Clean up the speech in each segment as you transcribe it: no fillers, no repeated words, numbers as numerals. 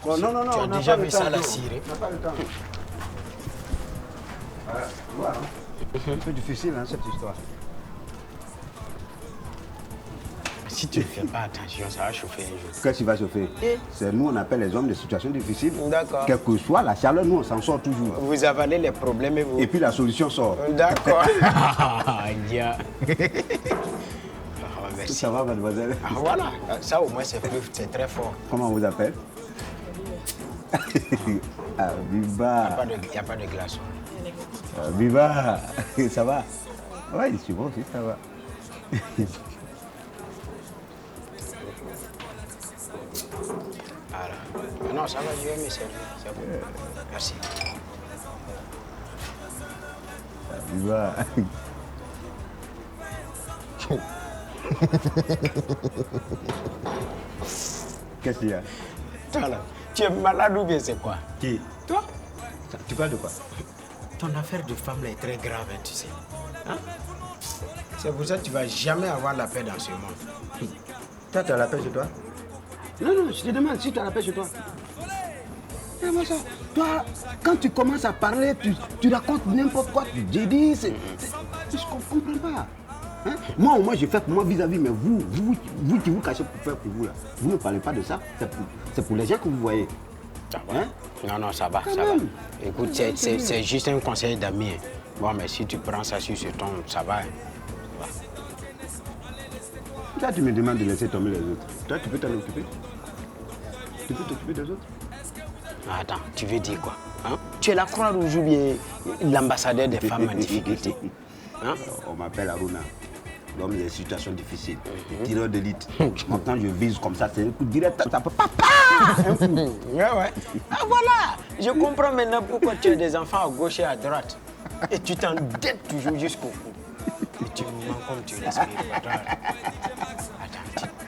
Oh, non, Tu as déjà vu ça, la Syrie? On n'a pas le temps. Voilà. C'est un peu difficile, hein, cette histoire. Si tu ne fais pas attention, ça va chauffer un jour. Qu'est-ce qui va chauffer? C'est nous, on appelle les hommes de situations difficiles. D'accord. Quelle que soit la chaleur, nous, on s'en sort toujours. Vous avalez les problèmes et vous... Et puis la solution sort. D'accord. Dia. Merci. Ça va, mademoiselle? Ah, voilà, ça au moins c'est très fort. Comment on vous appelle? Ah, Viva. Il n'y a pas de glaçons. Ah, Viva. Ça va? Oui, je suis bon aussi, ça va. Voilà. Non, ça va, je vais me servir. C'est bon. Merci. Ah, Viva. Qu'est-ce qu'il y a? Toi là, tu es malade ou bien c'est quoi? Qui? Toi? Tu parles de quoi? Ton affaire de femme là est très grave, hein, tu sais. Hein? C'est pour ça que tu vas jamais avoir la paix dans ce monde. Toi, tu as la paix chez toi? Non, non, je te demande si tu as la paix chez toi. Eh, moi, ça, toi, quand tu commences à parler, tu racontes n'importe quoi, tu dis, je ne comprends pas. Hein? Moi, au moins, je fais pour moi vis-à-vis, mais vous qui vous cachez pour faire pour vous, là, vous ne parlez pas de ça, c'est pour les gens que vous voyez. Ça va? Hein? Non, non, ça va, ça va. Écoute, c'est juste un conseil d'amis. Hein. Bon, mais si tu prends ça sur ce ton, ça va. Hein. Toi, tu me demandes de laisser tomber les autres. Toi, tu peux t'en occuper. Tu peux t'occuper des autres. Attends, tu veux dire quoi? Hein? Tu es la Croix-Rouge ou bien l'ambassadeur des femmes en difficulté? Hein? On m'appelle Aruna, l'homme des situations difficiles, tireur d'élite. Maintenant, je vise comme ça, c'est un coup direct, ça peut pas. Ouais. Ah voilà, je comprends maintenant pourquoi tu as des enfants à gauche et à droite. Et tu t'endettes toujours jusqu'au cou. Et tu me mens comme tu respires. Attends,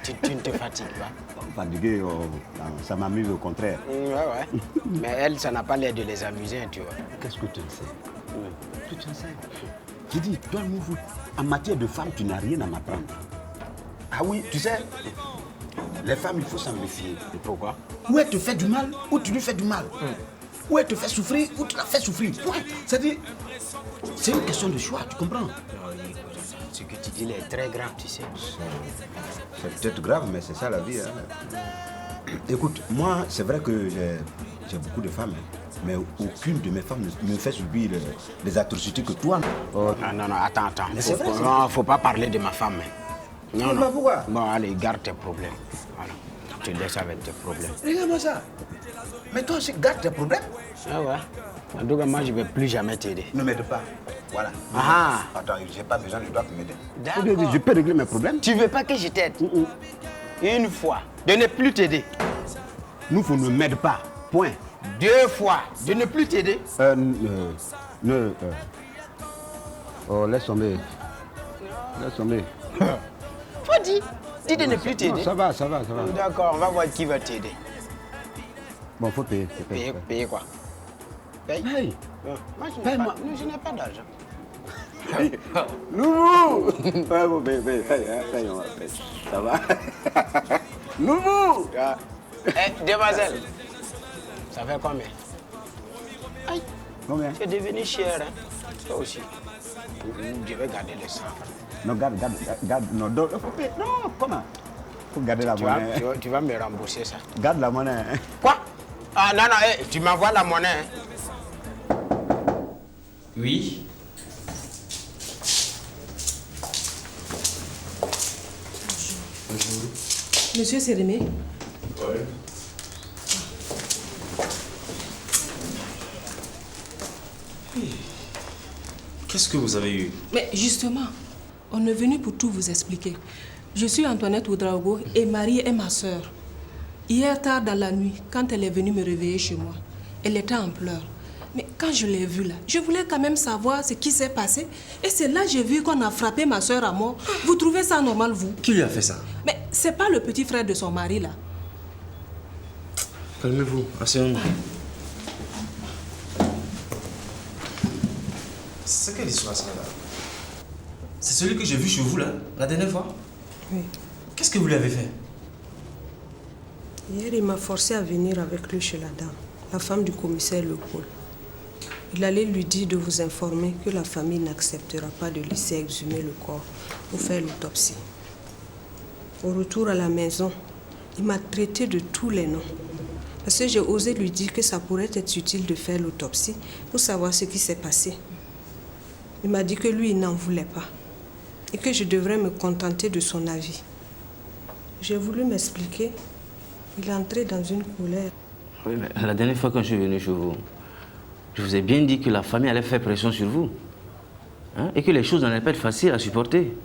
tu ne te fatigues pas? Fatigué, ça m'amuse au contraire. Ouais. Mais elle, ça n'a pas l'air de les amuser, tu vois. Qu'est-ce que tu en sais? Tu en sais? Je dis, toi, Mouvou, en matière de femme, tu n'as rien à m'apprendre. Ah oui, tu sais, les femmes, il faut s'en méfier. Et pourquoi? Ou elle te fait du mal, ou tu lui fais du mal. Ou elle te fait souffrir, ou tu la fais souffrir. Ouais. C'est-à-dire, c'est une question de choix, tu comprends? Ce que tu dis là est très grave, tu sais. C'est peut-être grave, mais c'est ça la vie. Hein. Écoute, moi, c'est vrai que j'ai beaucoup de femmes, hein, mais aucune de mes femmes ne me fait subir les atrocités que toi. Oh, non, attends. C'est vrai, Non, faut pas parler de ma femme. Hein. Non. Pourquoi? Bon, allez, garde tes problèmes. Voilà. Tu laisses avec tes problèmes. Regarde-moi ça. Mais toi aussi, garde tes problèmes. Ah ouais. En tout cas, moi, je ne vais plus jamais t'aider. Ne m'aide pas. Voilà. Ah. Attends, j'ai pas besoin de toi pour m'aider. D'accord. Je peux régler mes problèmes. Tu veux pas que je t'aide? Une fois, de ne plus t'aider. Nous, faut ne m'aide pas. Point. 2 fois, de ne plus t'aider. Oh, laisse tomber. Laisse tomber. Faut dire. Dis de ne plus t'aider. Ça va. D'accord, on va voir qui va t'aider. Bon, faut payer. Payer quoi? Paye. Hey. Moi, Paye-moi. je n'ai pas d'argent. Nouveau. Ouais, bon, paye, on va payer. Ça va. Nouveau. Demoiselle, ça fait combien? Aïe, Combien? c'est devenu cher, hein? Toi aussi. Je vais garder les 100 francs. Non, garde. Non, faut payer. Non, comment? Faut garder la monnaie. Tu vas me rembourser ça. Garde la monnaie. Quoi? Ah non, tu m'envoies la monnaie. Hein? Oui. Bonjour. Monsieur Sérémé. Ouais. Qu'est-ce que vous avez eu? Mais justement, on est venu pour tout vous expliquer. Je suis Antoinette Oudraogo et Marie est ma sœur. Hier tard dans la nuit, quand elle est venue me réveiller chez moi, elle était en pleurs. Mais quand je l'ai vue là, je voulais quand même savoir ce qui s'est passé. Et c'est là que j'ai vu qu'on a frappé ma sœur à mort. Vous trouvez ça normal, vous? Qui lui a fait ça? Mais c'est pas le petit frère de son mari là. Calmez-vous, asseyons-nous. C'est quelle histoire ça là? C'est celui que j'ai vu chez vous là, la dernière fois? Oui. Qu'est-ce que vous lui avez fait? Hier, il m'a forcé à venir avec lui chez la dame, la femme du commissaire Leopold. Il allait lui dire de vous informer que la famille n'acceptera pas de laisser exhumer le corps pour faire l'autopsie. Au retour à la maison, il m'a traité de tous les noms. Parce que j'ai osé lui dire que ça pourrait être utile de faire l'autopsie pour savoir ce qui s'est passé. Il m'a dit que lui, il n'en voulait pas et que je devrais me contenter de son avis. J'ai voulu m'expliquer. Il est entré dans une colère. Oui, mais la dernière fois quand je suis venu chez vous, je vous ai bien dit que la famille allait faire pression sur vous. Hein, et que les choses n'allaient pas être faciles à supporter.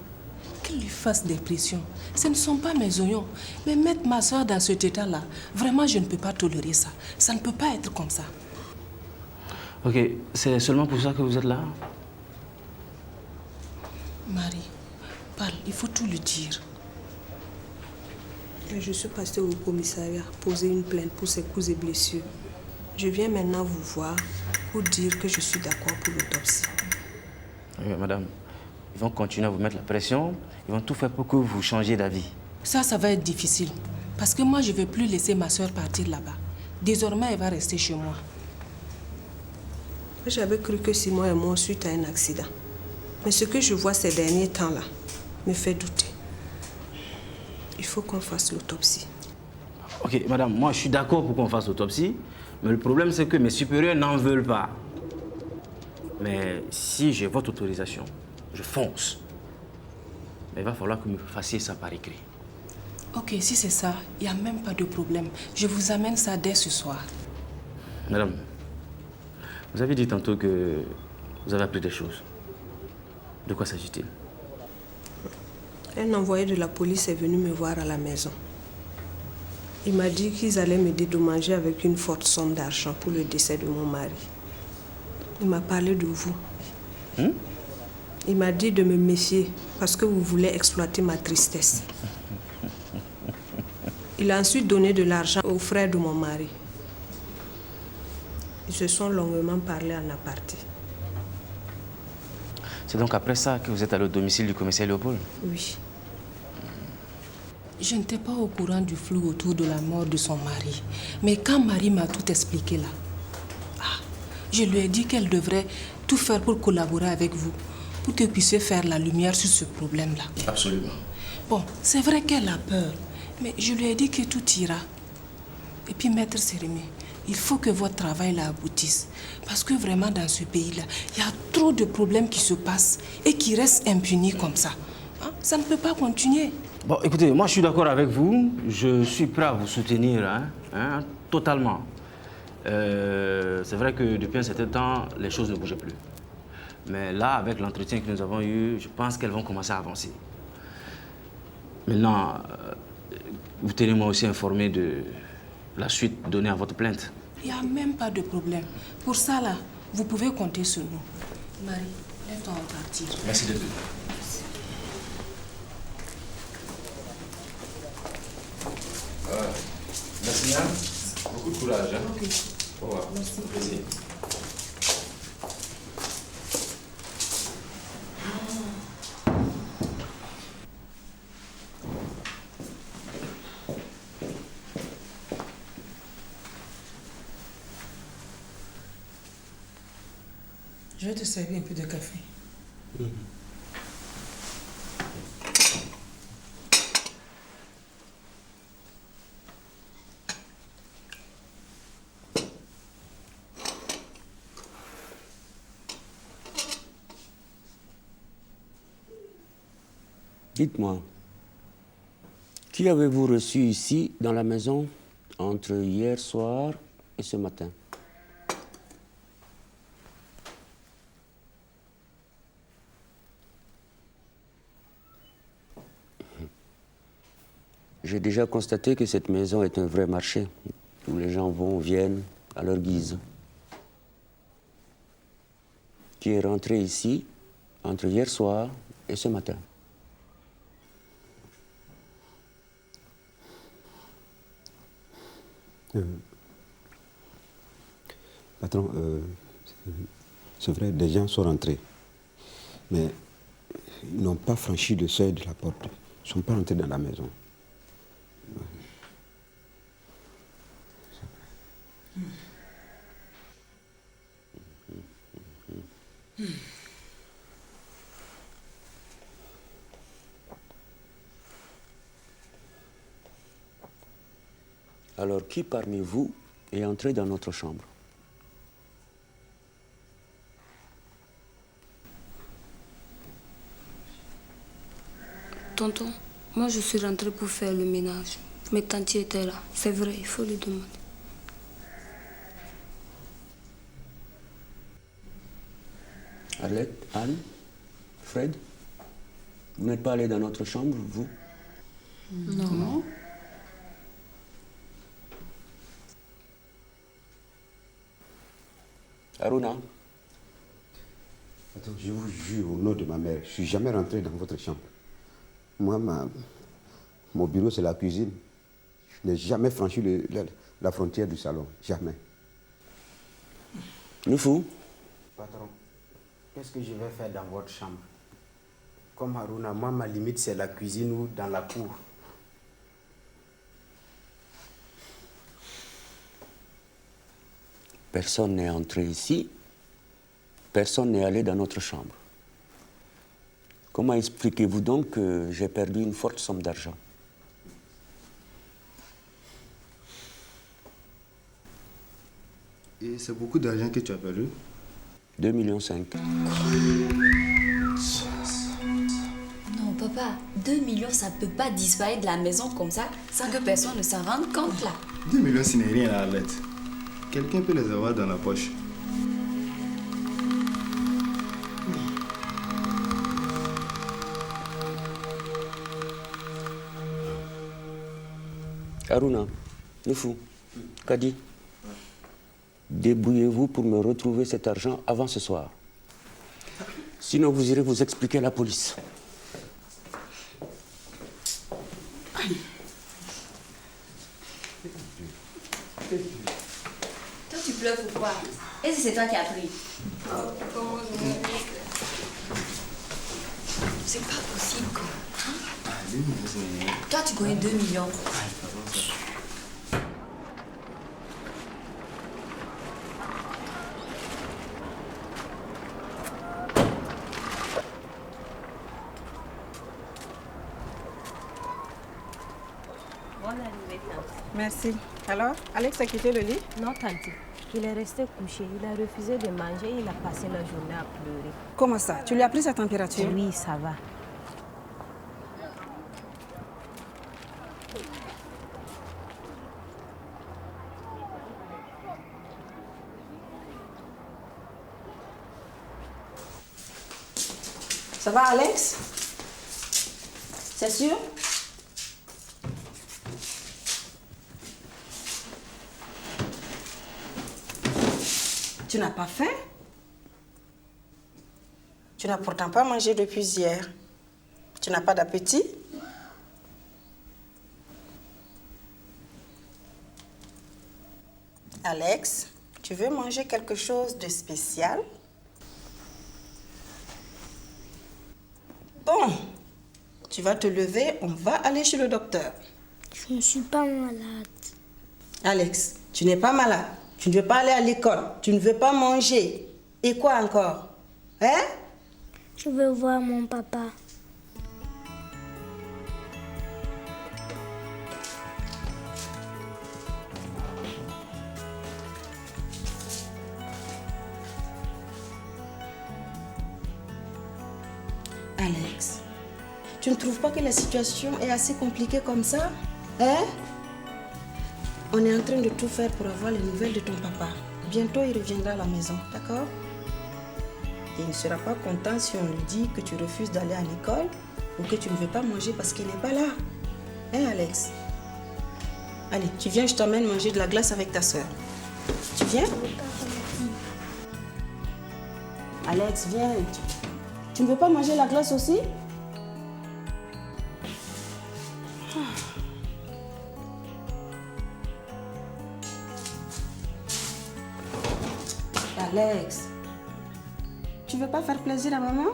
Qu'il lui fasse des pressions. Ce ne sont pas mes oignons. Mais mettre ma soeur dans cet état-là, vraiment, je ne peux pas tolérer ça. Ça ne peut pas être comme ça. Ok, c'est seulement pour ça que vous êtes là? Marie, parle, il faut tout lui dire. Je suis passée au commissariat poser une plainte pour ses coups et blessures. Je viens maintenant vous voir pour dire que je suis d'accord pour l'autopsie. Oui, madame, ils vont continuer à vous mettre la pression. Ils vont tout faire pour que vous changiez d'avis. Ça va être difficile. Parce que moi, je ne vais plus laisser ma soeur partir là-bas. Désormais, elle va rester chez moi. J'avais cru que Simon est mort suite à un accident. Mais ce que je vois ces derniers temps-là me fait douter. Il faut qu'on fasse l'autopsie. Ok, madame, moi je suis d'accord pour qu'on fasse l'autopsie, mais le problème c'est que mes supérieurs n'en veulent pas. Mais si j'ai votre autorisation, je fonce. Mais il va falloir que vous me fassiez ça par écrit. Ok, si c'est ça, il n'y a même pas de problème. Je vous amène ça dès ce soir. Madame, vous avez dit tantôt que vous avez appris des choses. De quoi s'agit-il? Un envoyé de la police est venu me voir à la maison. Il m'a dit qu'ils allaient me dédommager avec une forte somme d'argent pour le décès de mon mari. Il m'a parlé de vous. Il m'a dit de me méfier parce que vous voulez exploiter ma tristesse. Il a ensuite donné de l'argent aux frères de mon mari. Ils se sont longuement parlé en aparté. C'est donc après ça que vous êtes allé au domicile du commissaire Léopold? Oui. Je n'étais pas au courant du flou autour de la mort de son mari. Mais quand Marie m'a tout expliqué là, je lui ai dit qu'elle devrait tout faire pour collaborer avec vous, pour que vous puissiez faire la lumière sur ce problème-là. Absolument. Bon, c'est vrai qu'elle a peur, mais je lui ai dit que tout ira. Et puis, Maître Sérémé, il faut que votre travail là aboutisse. Parce que vraiment, dans ce pays-là, il y a trop de problèmes qui se passent et qui restent impunis comme ça. Hein? Ça ne peut pas continuer. Bon, écoutez, moi je suis d'accord avec vous. Je suis prêt à vous soutenir, totalement. C'est vrai que depuis un certain temps, les choses ne bougeaient plus. Mais là, avec l'entretien que nous avons eu, je pense qu'elles vont commencer à avancer. Maintenant, vous tenez-moi aussi informé de la suite donnée à votre plainte. Il n'y a même pas de problème. Pour ça, là, vous pouvez compter sur nous. Marie, lève-toi, on va partir. Merci d'être venu. Merci, Yann. Beaucoup de courage. Hein? Ok. Au revoir. Merci. Plaisir. Je vais te servir un peu de café. Dites-moi, qui avez-vous reçu ici dans la maison entre hier soir et ce matin? J'ai déjà constaté que cette maison est un vrai marché où les gens vont, viennent à leur guise. Qui est rentré ici entre hier soir et ce matin? Patron, c'est vrai, des gens sont rentrés. Mais ils n'ont pas franchi le seuil de la porte. Ils ne sont pas rentrés dans la maison. Alors, qui parmi vous est entré dans notre chambre? Tonton, moi je suis rentrée pour faire le ménage. Mes tantes étaient là. C'est vrai, il faut lui demander. Arlette, Anne, Fred, vous n'êtes pas allé dans notre chambre, vous? Non. Aruna, Attends, je vous jure au nom de ma mère, je ne suis jamais rentré dans votre chambre. Moi, mon bureau, c'est la cuisine. Je n'ai jamais franchi la frontière du salon. Jamais. Noufou, Patron, qu'est-ce que je vais faire dans votre chambre? Comme Haruna, moi, ma limite, c'est la cuisine ou dans la cour. personne n'est entré ici, personne n'est allé dans notre chambre. Comment expliquez-vous donc que j'ai perdu une forte somme d'argent? Et c'est beaucoup d'argent que tu as perdu? 2,5 millions. Non, papa, 2 millions, ça peut pas disparaître de la maison comme ça sans que personne ne s'en rende compte là. 2 millions, ce n'est rien à Arlette. Quelqu'un peut les avoir dans la poche. Aruna, Noufou, Kadi, débrouillez-vous pour me retrouver cet argent avant ce soir. Sinon, vous irez vous expliquer à la police. Toi, tu pleures pourquoi? Et si c'est toi qui as pris? C'est pas possible quoi. Ah, 2 millions, ce n'est rien. Toi, tu connais 2 millions. Merci. Alors, Alex a quitté le lit? Non, tante. Il est resté couché. Il a refusé de manger. Il a passé la journée à pleurer. Comment ça? Tu lui as pris sa température? Oui, ça va. Ça va, Alex? C'est sûr? Tu n'as pas faim? Tu n'as pourtant pas mangé depuis hier. Tu n'as pas d'appétit? Alex, tu veux manger quelque chose de spécial? Bon, tu vas te lever, on va aller chez le docteur. Je ne suis pas malade. Alex, tu n'es pas malade. Tu ne veux pas aller à l'école. Tu ne veux pas manger. Et quoi encore? Hein? Je veux voir mon papa. Alex, tu ne trouves pas que la situation est assez compliquée comme ça? Hein? On est en train de tout faire pour avoir les nouvelles de ton papa. Bientôt, il reviendra à la maison, d'accord? Et il ne sera pas content si on lui dit que tu refuses d'aller à l'école ou que tu ne veux pas manger parce qu'il n'est pas là. Hein, Alex? Allez, tu viens, je t'emmène manger de la glace avec ta soeur. Tu viens? Alex, viens. Tu ne veux pas manger la glace aussi? Alex, tu veux pas faire plaisir à maman?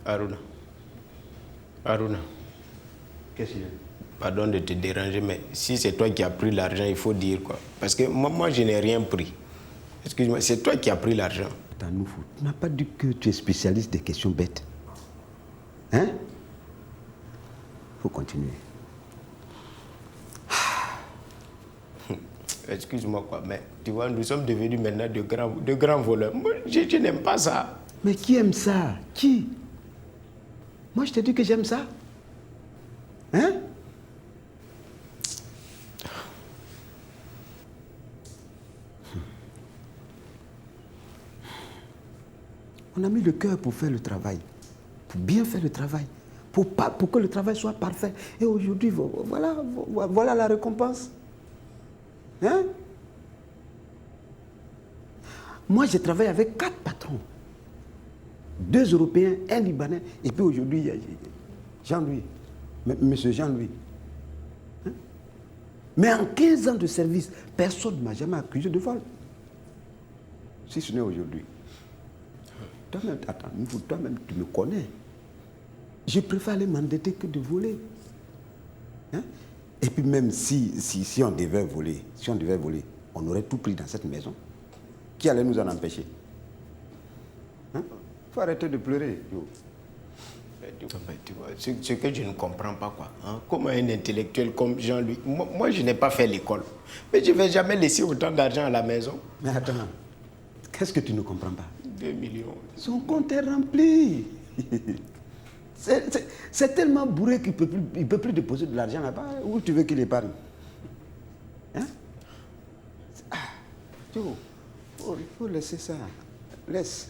Aruna. Qu'est-ce qu'il y a? Pardon de te déranger, mais si c'est toi qui as pris l'argent, il faut dire quoi. Parce que moi je n'ai rien pris. Excuse-moi, c'est toi qui as pris l'argent. Attends, Noufou, tu n'as pas dit que tu es spécialiste des questions bêtes. Hein? Faut continuer. Excuse-moi quoi, mais tu vois, nous sommes devenus maintenant de grands voleurs. Moi, je n'aime pas ça. Mais qui aime ça? Qui? Moi, je te dis que j'aime ça. Hein? On a mis le cœur pour faire le travail, pour bien faire le travail, pour que le travail soit parfait. Et aujourd'hui, voilà la récompense. Hein? Moi, j'ai travaillé avec 4 patrons. 2 Européens, 1 Libanais, et puis aujourd'hui, il y a Jean-Louis, monsieur Jean-Louis. Hein? Mais en 15 ans de service, personne ne m'a jamais accusé de vol. Si ce n'est aujourd'hui. Toi-même, attends, toi-même, tu me connais. Je préfère aller m'endetter que de voler. Hein? Et puis même si on devait voler, on aurait tout pris dans cette maison. Qui allait nous en empêcher? Hein? Faut arrêter de pleurer. Yo. Tu vois, ce que je ne comprends pas, quoi. Hein? Comment un intellectuel comme Jean-Louis, moi je n'ai pas fait l'école, mais je ne vais jamais laisser autant d'argent à la maison. Mais attends, qu'est-ce que tu ne comprends pas? 2 millions. Son compte est rempli. C'est tellement bourré qu'il ne peut plus déposer de l'argent là-bas. Où tu veux qu'il épargne? Hein? Il faut laisser ça. Laisse.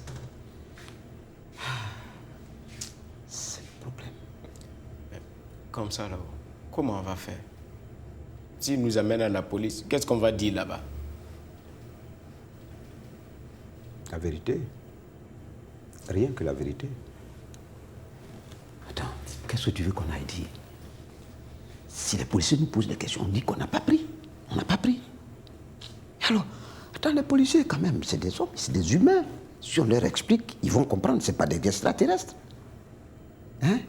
C'est le problème. Comme ça, là, comment on va faire? S'il nous amène à la police, qu'est-ce qu'on va dire là-bas? La vérité. Rien que la vérité. Attends, qu'est-ce que tu veux qu'on aille dire? Si les policiers nous posent des questions, on dit qu'on n'a pas pris. On n'a pas pris. Alors, attends, les policiers, quand même, c'est des hommes, c'est des humains. Si on leur explique, ils vont comprendre, c'est pas des extraterrestres. Hein?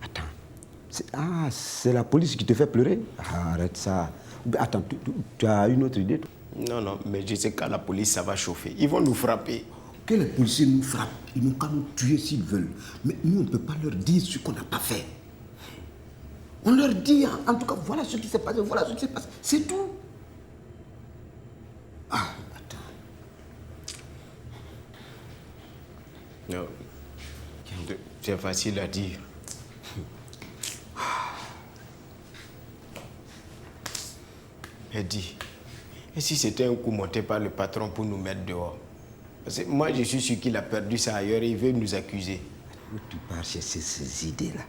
Attends. C'est la police qui te fait pleurer? Arrête ça. Attends, tu as une autre idée, toi? Non, mais je sais qu'à la police, ça va chauffer. Ils vont nous frapper. Que les policiers nous frappent, ils n'ont qu'à nous tuer s'ils veulent. Mais nous, on ne peut pas leur dire ce qu'on n'a pas fait. On leur dit, en tout cas, voilà ce qui s'est passé, voilà ce qui s'est passé. C'est tout. Attends. Non. C'est facile à dire. Mais dis, et si c'était un coup monté par le patron pour nous mettre dehors? Parce que moi, je suis sûr qu'il a perdu ça ailleurs et il veut nous accuser. Où tu pars chercher ces idées-là?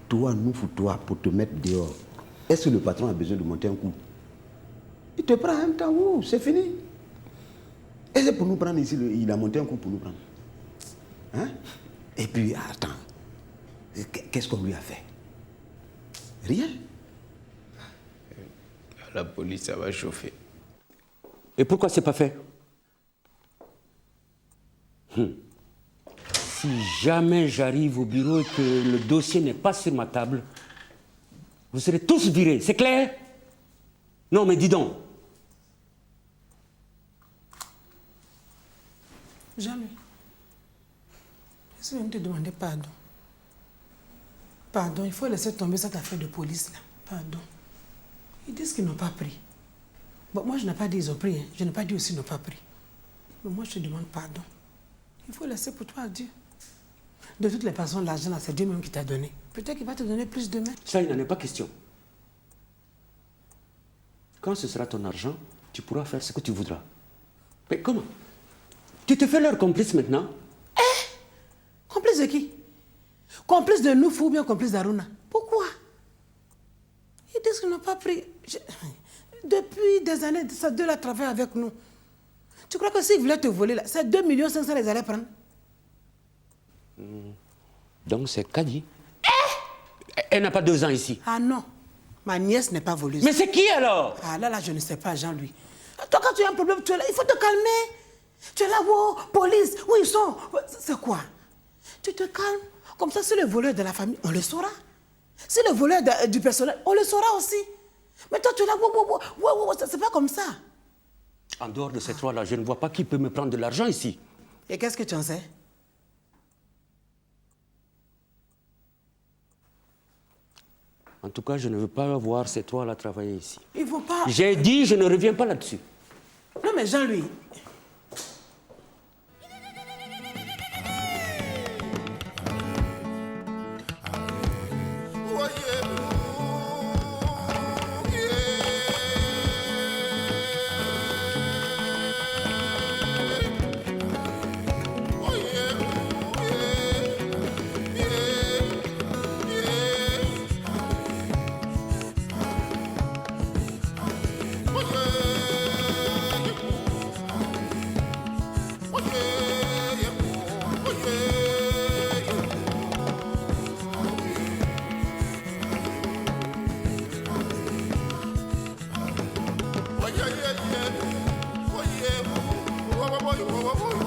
Toi, toi, pour te mettre dehors. Est-ce que le patron a besoin de monter un coup? Il te prend un temps, c'est fini. Et c'est pour nous prendre ici, il a monté un coup pour nous prendre. Hein? Et puis, attends, qu'est-ce qu'on lui a fait? Rien. À la police, ça va chauffer. Et pourquoi c'est pas fait? Si jamais j'arrive au bureau et que le dossier n'est pas sur ma table, vous serez tous virés, c'est clair? Non, mais dis donc. Jamais. Je viens de te demander pardon. Pardon, il faut laisser tomber cette affaire de police là. Pardon. Ils disent qu'ils n'ont pas pris. Bon, moi je n'ai pas dit qu'ils ont pris, hein. Je n'ai pas dit aussi qu'ils n'ont pas pris. Mais moi je te demande pardon. Il faut laisser pour toi Dieu. De toutes les façons, l'argent là, c'est Dieu même qui t'a donné. Peut-être qu'il va te donner plus demain. Ça, il n'en est pas question. Quand ce sera ton argent, tu pourras faire ce que tu voudras. Mais comment? Tu te fais leur complice maintenant? Complice de qui? Complice de nous ou bien complice d'Aruna? Pourquoi? Ils disent qu'ils n'ont pas pris. Depuis des années, ces deux-là travaillent avec nous. Tu crois que s'ils voulaient te voler, là, c'est 2 500 000 les allaient prendre? Donc c'est Kadi. Elle n'a pas 2 ans ici. Ah non, ma nièce n'est pas voleuse. Mais c'est qui alors? Ah là, je ne sais pas, Jean-Louis. Toi, quand tu as un problème, tu es là, il faut te calmer. Tu es là, wow, police, où ils sont? C'est quoi? Tu te calmes, Comme ça, si le voleur de la famille, on le saura. Si le voleur du personnel, on le saura aussi. Mais toi, tu es là, c'est pas comme ça. En dehors de ces trois-là, je ne vois pas qui peut me prendre de l'argent ici. Et qu'est-ce que tu en sais? En tout cas, je ne veux pas voir ces trois-là travailler ici. Il ne faut pas... J'ai dit, je ne reviens pas là-dessus. Non, mais Jean-Louis... Whoa, whoa, whoa.